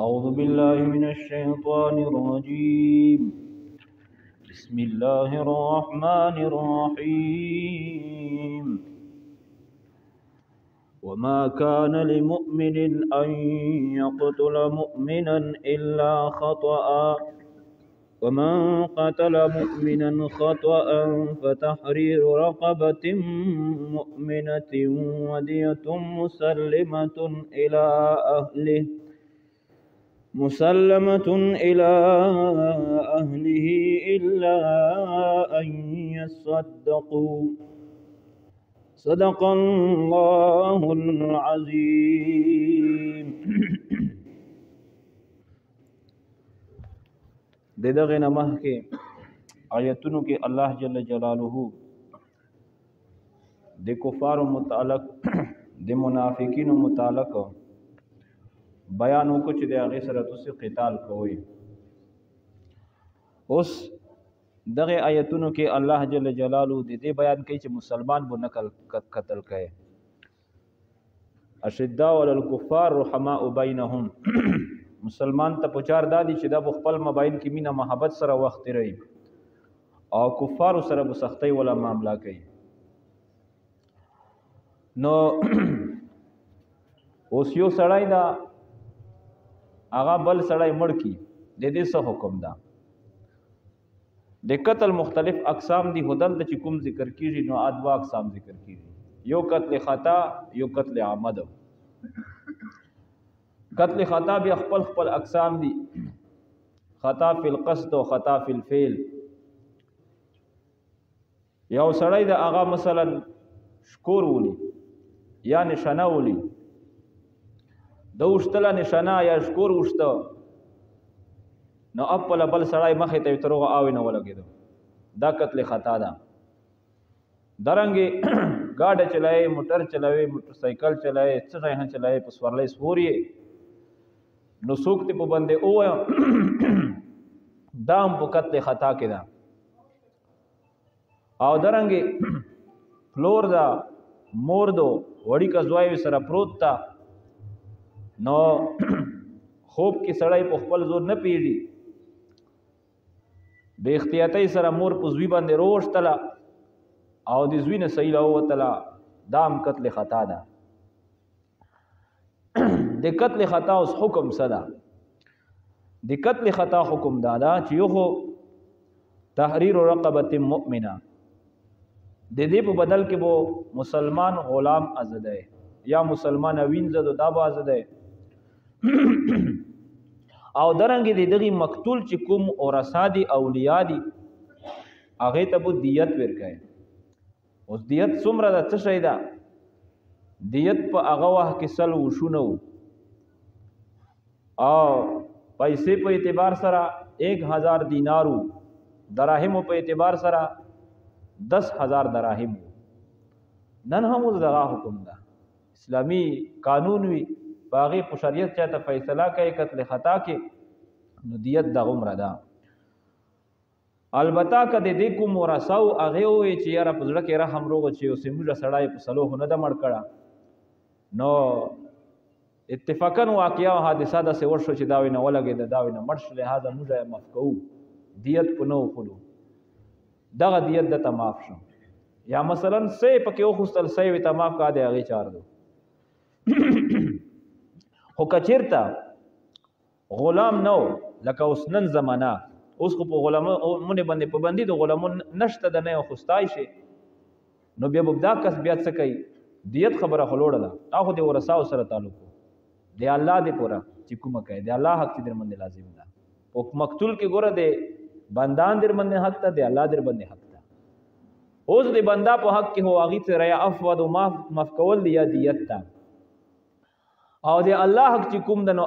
أعوذ بالله من الشيطان الرجيم. بسم الله الرحمن الرحيم. وما كان لمؤمن أن يقتل مؤمنا إلا خطأ، ومن قتل مؤمنا خطأ فتحرير رقبة مؤمنة ودية مسلمة إلى أهله إلا أن يصدقوا. صدق الله العظيم. دغه نمه کې آیتونو کې الله جل جلاله د کفار متعلق د منافقینو متعلق بیان وکړو چې د هغه سره تاسو قتال کوئ. اوس دغه آیتونو کې الله جل جلاله د دې بیان کوي چې مسلمان به نه قتل کوي. اشداء علی الکفار رحماء بینهم. مسلمان ته پچار دادی چې دا خپل مابین کې مینه محبت سره وخت تیروي او کفار سره به سختي ولا معاملہ کوي. نو اوس یو سړی دا هغه بل سړی مړ کی د دې څه حکم ده؟ د قتل مختلف اقسام دي. هدل د چې کوم ذکر کیږي نو ادوا اقسام ذکر کیږي. یو قتل خطا، یو قتل عمد. قتل خطا بیا خپل خپل اقسام دي. خطا فی القصد او خطا فی الفعل. یو سړی د هغه مثلا شکور ولي یا نشانه ولي، د وشتله نشانه یا شکور وشته نو خپل بل سړی مخې ته تروغه آوي نه ولګېدو، دا قتل خطا ده. درنګې گاډه چلائے، موټر چلائے، موټر سائیکل چلائے، څه شی هم چلائے، په سورلۍ سپورې نو څوک ته په بندې ووایه دا هم په قتل خطا کې ده. او درنګې فلور دا مور دو وړي کا زوی سره پروت تا نو خوب کې سړی په خپل زور نه پیږي، بے احتیاطۍ سره مور په زوی باندې روشتله او د زوی نه صحیح راووتله، دا هم قتل خطا ده. د قتل خطا اوس حکم څه ده؟ د قتل خطا حکم دا ده چې یو خو تحریر رقبة مؤمنه، د دې په بدل کې به مسلمان غلام آزاده یا مسلمان وینځه دا به آزاده او درنګې د دغه مقتول چې کوم ورثه دي اولیاء دي هغه ته به دیت ورکړي. اوس دیت څومره ده؟ څه شی ده؟ دیت په هغه وخت کې سل وشونه او پیسې په اعتبار سره 1000 دینارو، دراهم په اعتبار سره 10,000 دراهم. نن هم اوس دغه حکم ده، اسلامی قانون وي باغی په شریعت چاته فیصله کوي قتل خطا کې نو دیت دغه عمره ده. البته که د دې کوم ورثه او هغه وي چې یاره په زړه کې رحم روغ چې اوسې موږ سړی په صلوح نه ده مړ کړه نو اتفاقا واقعا او حادثه داسې وشو چې دا وینه ولګېده دا وینه مړ شو، لهذا موږ یې معاف کوو، دیت په نه وخورو، دغه دیت دته معاف شو. یا مثلا سې پکې وخوستل سې وي ته معاف کا دی هغې چار دو. خو که چېرته غلام نه و لکه اوس نن زمانه اوس خو په غلامونو باندې پابندي د غلامون نشته د نه خوستای شي نو بیا به دا کس بیا څه کوي؟ دیت خبره خو لوړه ده، هغه د ورثاو سره تعلق دی الله دې پوره چې کومه کوي د الله حق چې در باندې لازم ده. او مقتول کې ګوره د بندان در باندې حق ته دی الله در باندې حق ته. اوس د بندا په حق کې هو هغې سره یا عفو او معاف کول دی یا دیت ته. او د الله حق چې کوم د نو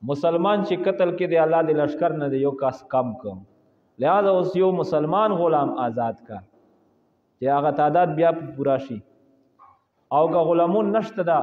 مسلمان چې قتل کې د الله د لشکر نه دی یو کس کم کم، لہذا اوس یو مسلمان غلام آزاد کا چې هغه تعداد بیا پورا شي. او که غلامون نشته ده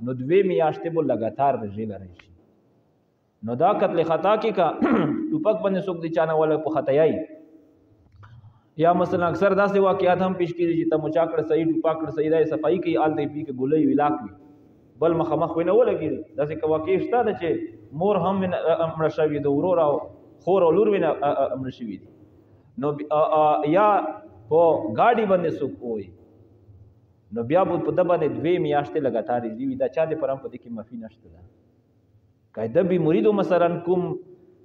نو 2 میاشتې به لګاتار د جیل راشي. نو دا قتل خطا کې کا ټوپک باندې څوک دی چانه ولا په خطایي یا مثلا اکثر داسې واقعات هم پیش کیږي چې ته مچا کړ صحیح ټوپا کړ صحیح دا صفائی کوي آل دی پی کې ګولې ولاک وي بل مخامخ ونه ولګي داسې که واقع شته ده چې مور هم مړه شوې ده ورور او خور او لور وینه مړه شوي دي نو یا په ګاډي باندې څوک ووي نو بیا به په ده باندې 2 میاشتې لګاتارې دي وي دا چا دې پر هم په دې کې معافي نشته ده قاعده بیموري دو مثلا کوم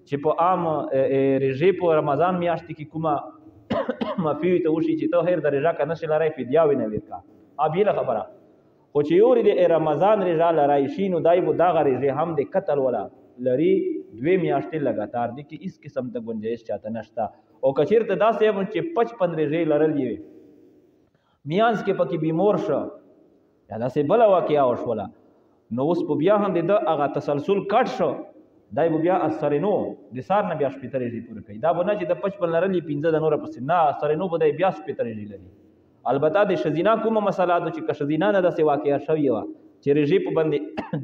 چې په عام رژې په رمضان میاشتې کې کومه معافي ته وشي چې ته هر د رژا که نشي لرای فدیا وینه ورکا بیله خبره خو چې یوري د رمضان رژا لرای شي نو دای به دغه رژې هم د قتل ولا لري 2 میاشتې لګاتار دي کې هیڅ قسم د گنجائش چاته نشته او که چېرته داسې هم چې 55 رژې لرلې وي میانس کې پکې بیمور شو یا داسې بله واقعه وشوله نو اوس په بیا هم د هغه تسلسل کټ شو دای به بیا اثرینو د سار نه بیا 15 رژې پوره کوي دا به نه چې د 55 لرلې 15 د نوره پسې نه اثرینو به دی بیا 15 رژې لري البته د ښځینا کومه مسله ده چې که ښځینا نه داسې واقعه شوې وه چې رژې په باندې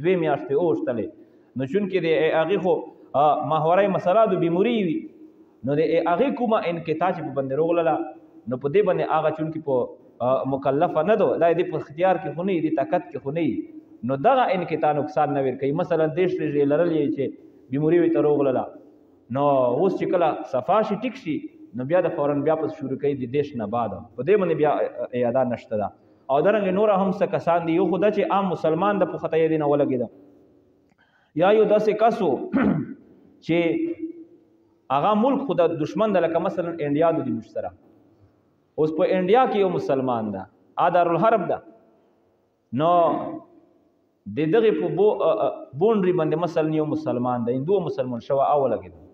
2 میاشتې اوښتلې نو چونکې د هغې خو ماهوری مسله د بیموري وي نو د هغې کومه انقطاع چې په باندې روغلله نو په دې باندې هغه چونکې په مکلفه نه ده دا دې په اختیار کې خو نه وي دې طاقت کې خو نه وي نو دغه انقطاع نقصان نه ورکوي مثلا 10 رژې لرلې چې بیموري وي ته روغلله نو اوس چې کله صفا شي ټیک شي نو بیا د فورن بیا پس شروع کوي د دیش نه بعد په دې باندې بیا اعاده نشته ده او درنګ نور هم څه کسان دي یو خدا چې عام مسلمان د په خطا یې نه ولګیدا یا یو داسې کسو چې هغه ملک خدا دشمن ده لکه مثلا انډیا د مشترک اوس په انډیا کې یو مسلمان ده دارالحرب ده نو د دغه په بونډري باندې مثلا یو مسلمان ده هندو مسلمان شو ولګیدا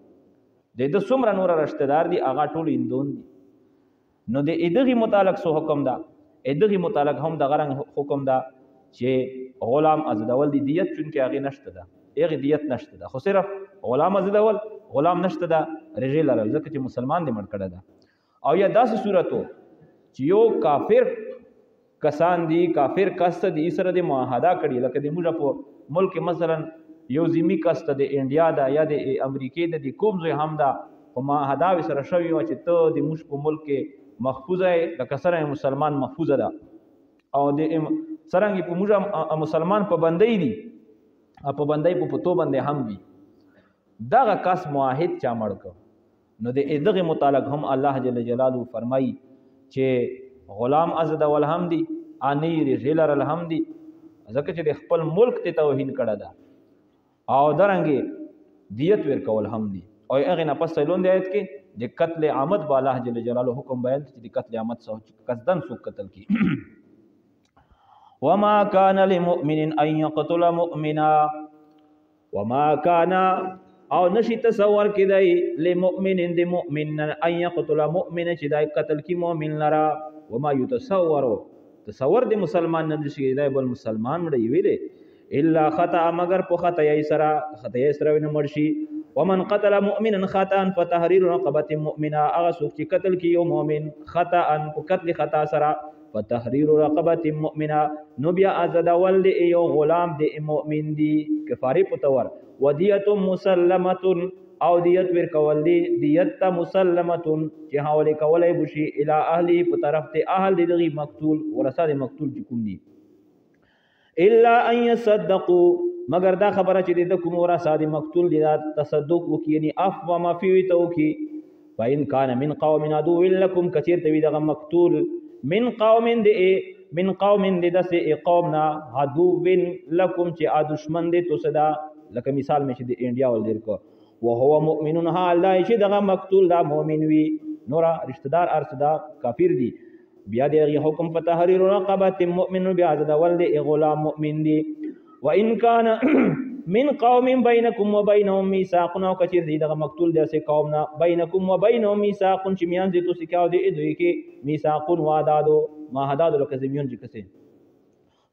د څومره نور رشتہ دار دي هغه ټول هندون دي نو د دغه متعلق سو حکم ده دغه متعلق هم د غرنګ حکم ده چې غلام ازدول دي دیت چونکې هغه نشته ده هغه دیت نشته ده خو صرف غلام ازدول غلام نشته ده رجل لرل ځکه چې مسلمان دې مړ کړه ده او یا داسې صورتو چې یو کافر کسان دي کافر کس دي سره د معاهده کړي لکه د موږ په ملک مثلا یو زمي کس ته د انډیا دا یا د امریکې د کوم ځای هم دا په معاهده سره شوی و چې ته د موږ په ملک کې محفوظه یې لکه سره مسلمان محفوظه ده او د څرنګه په موږ مسلمان پابندۍ دي پابندۍ په پتو باندې هم وي دغه کس معاهد چا مړ کړ نو د دغه متعلق هم الله جل جلاله فرمایي چې غلام ازدول هم دي اني رجل الحمد ځکه چې د خپل ملک ته توهین کړه ده او درنګي دیت ورکول هم دي او هغه نه پس لون دی آیت کې د قتل عامد با الله جل جلاله حکم بیان چې د قتل عامد سو قصدن سو قتل کی وما كان لمؤمن ان يقتل مؤمنا وما كان او نشي تصور کدای لمؤمن د مؤمن ان يقتل مؤمن چې دای قتل کی مؤمن لرا وما يتصور تصور د مسلمان نه شي دای بل مسلمان مړ ویلې الا خطا مگر په خطا یې سره نه مرشي ومن قتل مؤمنا خطا فتحرير رقبه مؤمنه هغه څوک چې قتل کی یو مؤمن خطا په قتل خطا سره فتحرير رقبه مؤمنه نو بیا آزاد ول یو غلام د مؤمن دی کفاره پتور ودیت مسلمه او دیت ور کول دی دیت مسلمه چې حواله کولای بشي الی اهلی په طرف ته اهل دی مقتول ورثه مقتول کوم دی الا ان يصدقوا مگر دا خبره چې د کوم ورثه مقتول دی تصدق وکي یعنی اف و ما فی توکي فإن كان من قوم عدو لكم كثير توي دغه مقتول من قوم دي دسه قومنا عدو لكم چې دشمن دي تو صدا لکه مثال مې چې د انډیا ول دیر کو وهو مؤمن ها الله چې دغه مقتول دا مؤمن وي نورا رشتہ دار ارصدا کافر دي بیا دغه حکم په تحریر رقبه مؤمن بیا د ولد غلام مؤمن دي وان كان من قوم بينكم وبينهم ميثاق او کثیر دي دغه مقتول داسې قومنا بينكم وبينهم ميثاق چې میان دي تو سکاو دي دوی کې ميثاق وعدادو معاهدات لکه زمیون چې کسه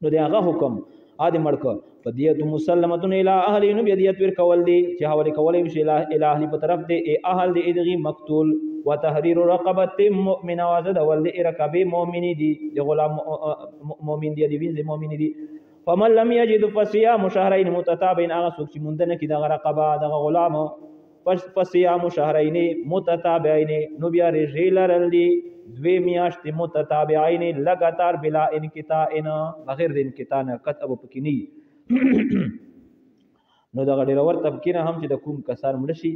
نو دغه حکم ادم مړک فدیت مسلمه الی اهل نو دیت ور کول دي چې حواله کولای شي الی اهل په طرف دي اهل دي دغه مقتول وتحرير رقبه مؤمنه وزد ولد رقبه مؤمن دي غلام مؤمن دي وینځ مؤمن دي فمن لم يجد فصيام شهرين متتابعين هغه څوک چې مونږ نه کی دغه رقبه دغه غلام فصيام شهرين متتابعين نو بیا رجل رلدي 2 میاشتې متتابعين لګاتار بلا انقطاع بغیر د انقطاع نه قطع پکې نه نو دغه ډیرور طبقه نه هم چې د کوم کسان مړ شي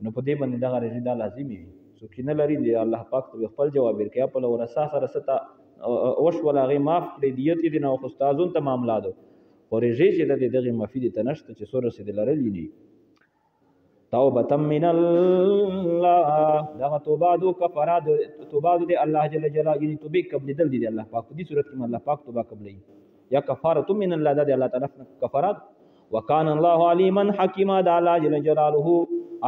نو په دې باندې دغه رجدا لازمي وي څوک نه لري دی الله پاک ته خپل جواب ورکړي په لور اساس سره ستا وش ولا غي معاف کړي دیت دي نو استادون ته معاملات او رجې چې دغه مفید ته نشته چې سور سره لرلې دي توبه من الله دغه توبه دو کفاره توبه دي الله جل جلاله یعنی توبه قبل دل دي الله پاک په دې صورت کې الله پاک توبه قبلې یا کفاره من الله د الله تعالی کفارات وکان الله علیما حکیما د الله جل جلاله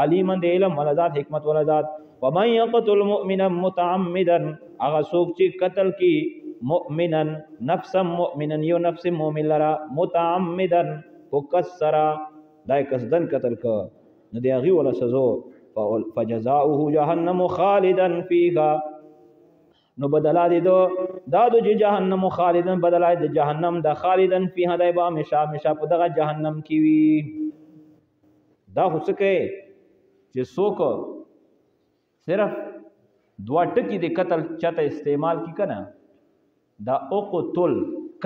علیما د علم ولذات حکمت ولذات ومن يقتل مؤمنا متعمدا اغه څوک چې قتل کی مؤمنا نفسا مؤمنا یو نفس مؤمن لرا متعمدا وکسرا دای قصدن قتل ک نو دی هغه ولا سزا فجزاؤه جهنم خالدا فيها نو بدلا دي دو دادو جهنم خالدا بدلا د جهنم د خالدا فيها دای با همیشه په دغه جهنم کې وي دا هڅکه چې څوک صرف دوا ټکی د قتل چاته استعمال کی کنه دا اقتل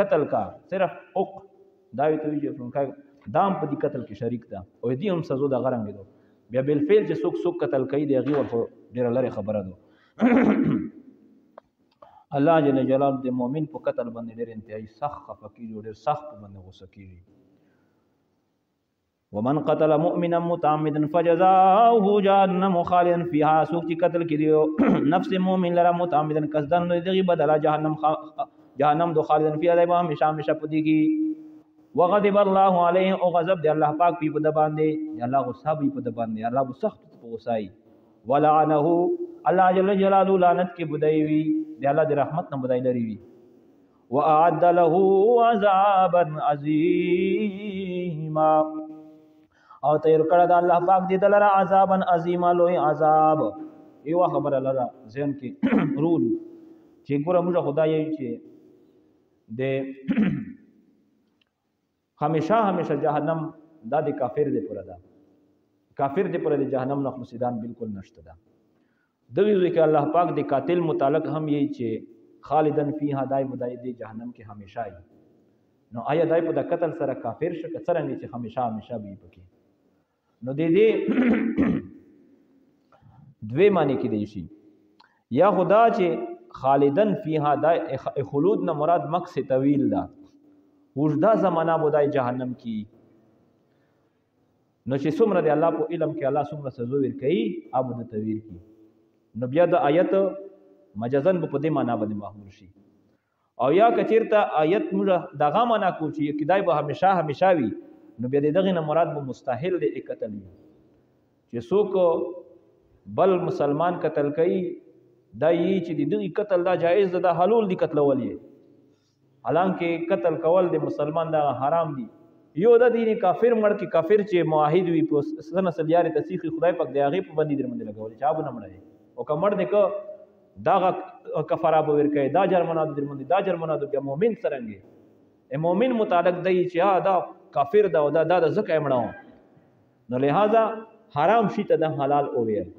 قتل کا صرف اق دا وی ته چې دام په دې قتل کې شریک ده او دې هم سزا د غرنګ دو بیا بل فعل چې څوک قتل کوي دی غي ورته ډیر لري خبره ده الله جل جلاله د مؤمن په قتل باندې ډیر انتهایی سخت خفقي ډیر سخت باندې غوسه کیږي ومن قتل مؤمنا متعمدا فجزاؤه جهنم خالدا فيها سوق چې قتل کړي نفس مؤمن لرا متعمدا قصدن دغه بدلا جهنم دو خالدا فيها دایما همیشه پدې کې وغضب الله عليه او غضب دی الله پاک په د باندې الله غصه په د باندې الله سخت په غصای ولعنه الله جل جلاله لعنت کې بدایوي دی الله د رحمت نه بدای لري وي واعد له عذابا عظیما او تیر کړه د الله پاک دې دلره عذابا عظیما لوی عذاب یو خبر لره ذهن کې رول چې ګوره موږ خدای چې د همیشه جهنم دا د کافر دی پر ده کافر دی پر د جهنم نه خلاصیدان بالکل نشته ده دغه ځکه الله پاک د قاتل متعلق هم یی چې خالدن فیها دای بدای د جهنم کې همیشه ای نو آیا دای په د قتل سره کافر شو کثر نه چې همیشه به پکې نو دې دوی معنی کې دی شي یا خدا چې خالدن فیها دای خلود نه مراد مقصد طویل ده وجدا زمانہ بودای جهنم کی نو چې څومره دی الله په علم کې الله څومره سزا ور کوي اب د تویر کی نو بیا د آیت مجازن په دې معنا باندې محمول شي او یا کچیرته آیت موږ دغه معنا کو چې کدای به همیشه وي نو بیا دغه نه مراد به مستحیل دی قتل وي چې څوک بل مسلمان قتل کوي دا یی چې دغه قتل دا جایز ده حلال دی قتل ولې حالانکه قتل کول د مسلمان دا حرام دي یو د دین کافر مړ کی کافر چې موحد وي په سنه سلیاري تسیخ خدای پاک دی هغه په باندې درمند لګول چې ابو نه مړی او کمر دې کو دا کفاره به ورکه دا جرمانه درمند دا جرمانه د مؤمن سرنګي مؤمن متعلق دی چې دا کافر دا د زکه مړاو نو لہذا حرام شي ته د حلال او ویل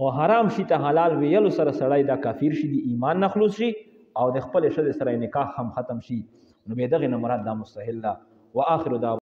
او حرام شي ته حلال ویل سره سړی دا کافر شي د ایمان نخلوص شي او د خپل شذ سره نکاح هم ختم شي نو به دغه مراد دا مستحیل ده واخر دعوانا